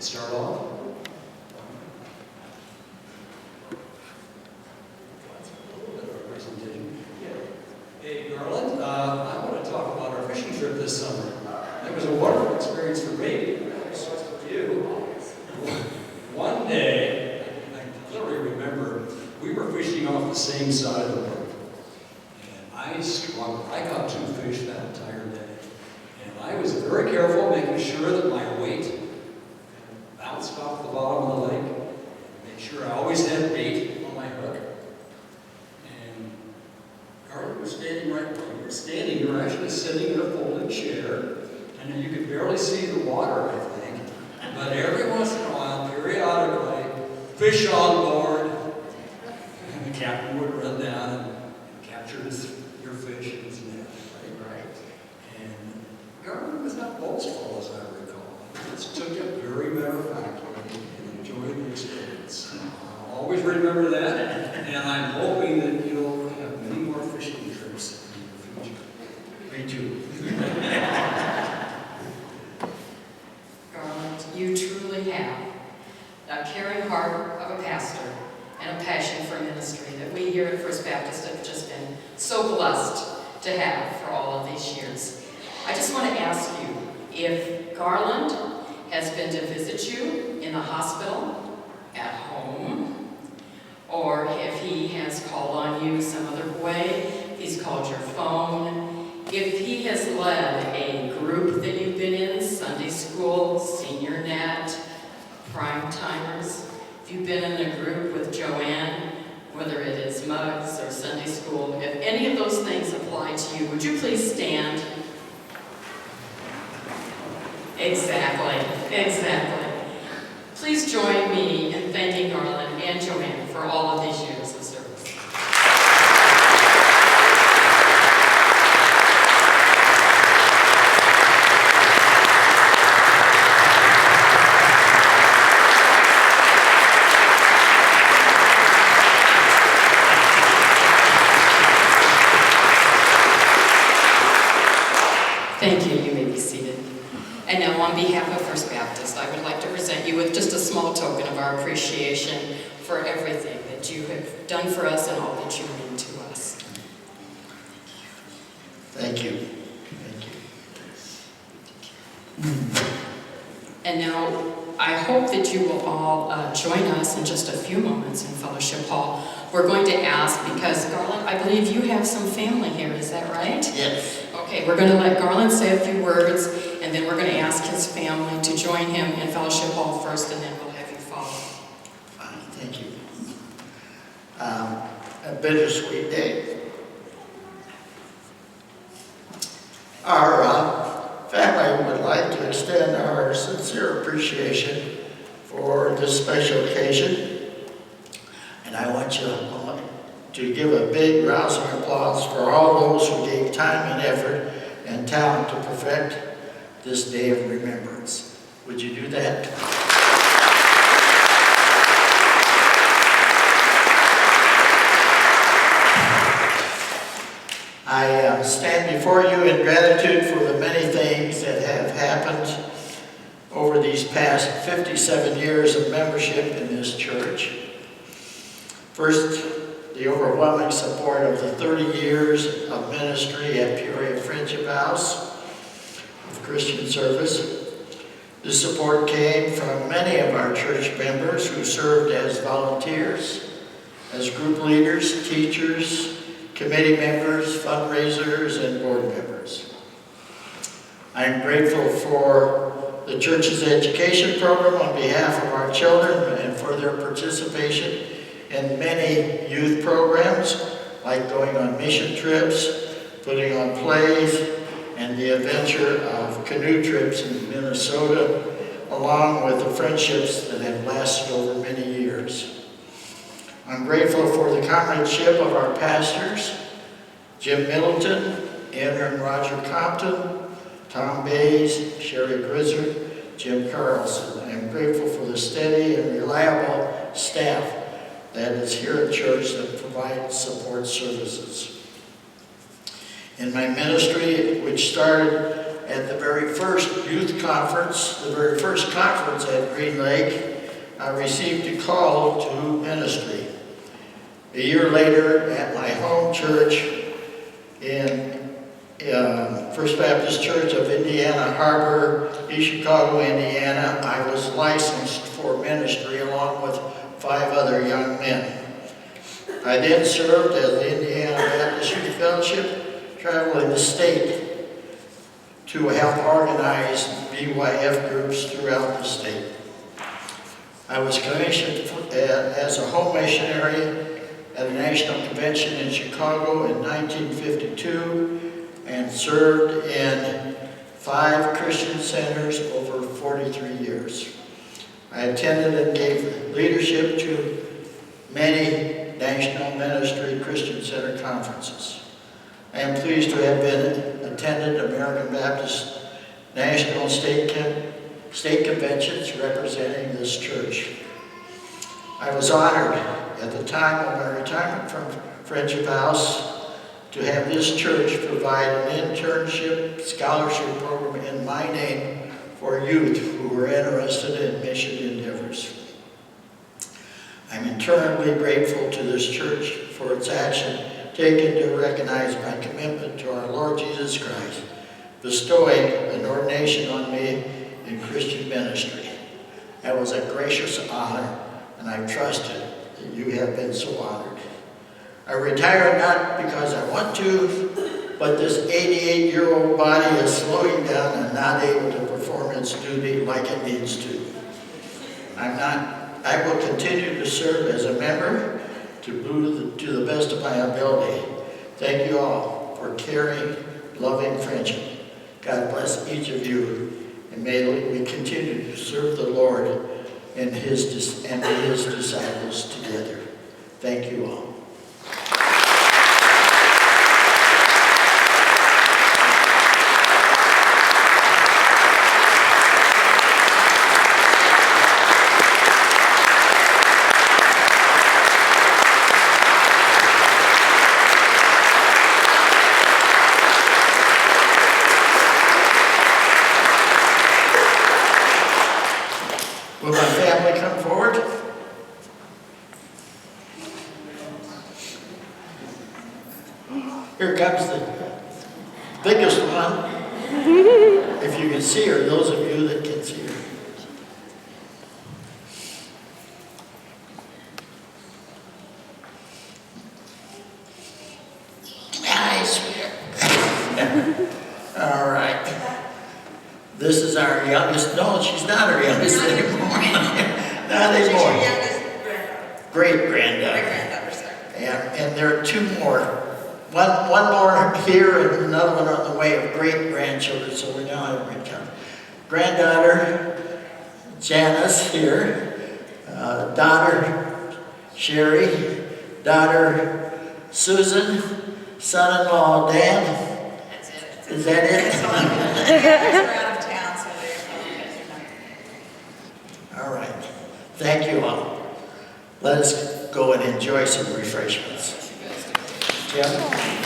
Start off. Hey, Garland, I want to talk about our fishing trip this summer. It was a wonderful experience for me. So for you. One day, I clearly remember, we were fishing off the same side of the boat. And I struggled. I caught 2 fish that entire day. And I was very careful, making sure that my weight bounced off the bottom of the lake. Make sure I always had bait on my hook. And Garland was standing right where you were standing. You were actually sitting in a folding chair. And you could barely see the water, I think. But every once in a while, periodically, fish on board. And the captain would run down and capture your fish in his net. Right? And Garland was not boastful, as I recall. He just took it very matter-of-factly and enjoyed the experience. I'll always remember that, and I'm hoping that you'll have many more fishing trips in the future. Me too. Garland, you truly have a caring heart of a pastor and a passion for ministry that we here at First Baptist have just been so blessed to have for all of these years. I just want to ask you if Garland has been to visit you in the hospital, at home, or if he has called on you some other way, he's called your phone, if he has led a group that you've been in, Sunday school, senior net, prime timers, if you've been in a group with Joanne, whether it is mugs or Sunday school, if any of those things apply to you, would you please stand? Exactly, exactly. Please join me in thanking Garland and Joanne for all of these years of service. Thank you. You may be seated. And now, on behalf of First Baptist, I would like to present you with just a small token of our appreciation for everything that you have done for us and all that you mean to us. Thank you. And now, I hope that you will all join us in just a few moments in Fellowship Hall. We're going to ask, because Garland, I believe you have some family here, is that right? Yes. Okay, we're going to let Garland say a few words, and then we're going to ask his family to join him in Fellowship Hall first, and then we'll have you follow. Fine, thank you. A bittersweet day. Our family would like to extend our sincere appreciation for this special occasion. And I want you to give a big rousing applause for all those who gave time and effort and talent to perfect this day of remembrance. Would you do that? I stand before you in gratitude for the many things that have happened over these past 57 years of membership in this church. First, the overwhelming support of the 30 years of ministry at Peoria Friendship House of Christian Service. This support came from many of our church members who served as volunteers, as group leaders, teachers, committee members, fundraisers, and board members. I'm grateful for the church's education program on behalf of our children and for their participation in many youth programs, like going on mission trips, putting on plays, and the adventure of canoe trips in Minnesota, along with the friendships that have lasted over many years. I'm grateful for the comradeship of our pastors, Jim Middleton, Andrew and Roger Compton, Tom Bays, Sherry Grizzard, Jim Carlson. I'm grateful for the steady and reliable staff that is here at church that provides support services. In my ministry, which started at the very first youth conference, the very first conference at Green Lake, I received a call to ministry. A year later, at my home church in First Baptist Church of Indiana Harbor, East Chicago, Indiana, I was licensed for ministry along with 5 other young men. I then served as the Indiana Baptist Youth Fellowship, traveling the state to help organize BYF groups throughout the state. I was commissioned as a home missionary at a national convention in Chicago in 1952 and served in 5 Christian centers over 43 years. I attended and gave leadership to many national ministry Christian center conferences. I am pleased to have attended American Baptist national and state conventions representing this church. I was honored at the time of my retirement from Friendship House to have this church provide an internship scholarship program in my name for youth who were interested in mission endeavors. I'm eternally grateful to this church for its action taken to recognize my commitment to our Lord Jesus Christ, bestowing an ordination on me in Christian ministry. That was a gracious honor, and I trusted that you have been so honored. I retired not because I want to, but this 88-year-old body is slowing down and not able to perform its duty like it needs to. I will continue to serve as a member to the best of my ability. Thank you all for caring, loving friendship. God bless each of you, and may we continue to serve the Lord and His disciples together. Thank you all. Will my family come forward? Here comes the biggest one. If you can see her, those of you that can see her. I swear. All right. This is our youngest. No, she's not our youngest anymore. Not anymore. She's your youngest granddaughter. Great-granddaughter. Great-granddaughter, sorry. And there are 2 more. One more here and another one on the way of great-grandchildren, so we now have great-grandchildren. Granddaughter Janice here, daughter Sherry, daughter Susan, son-in-law Dan. That's it. Is that it? We're out of town, so they apologize. All right. Thank you all. Let us go and enjoy some refreshments. Jim?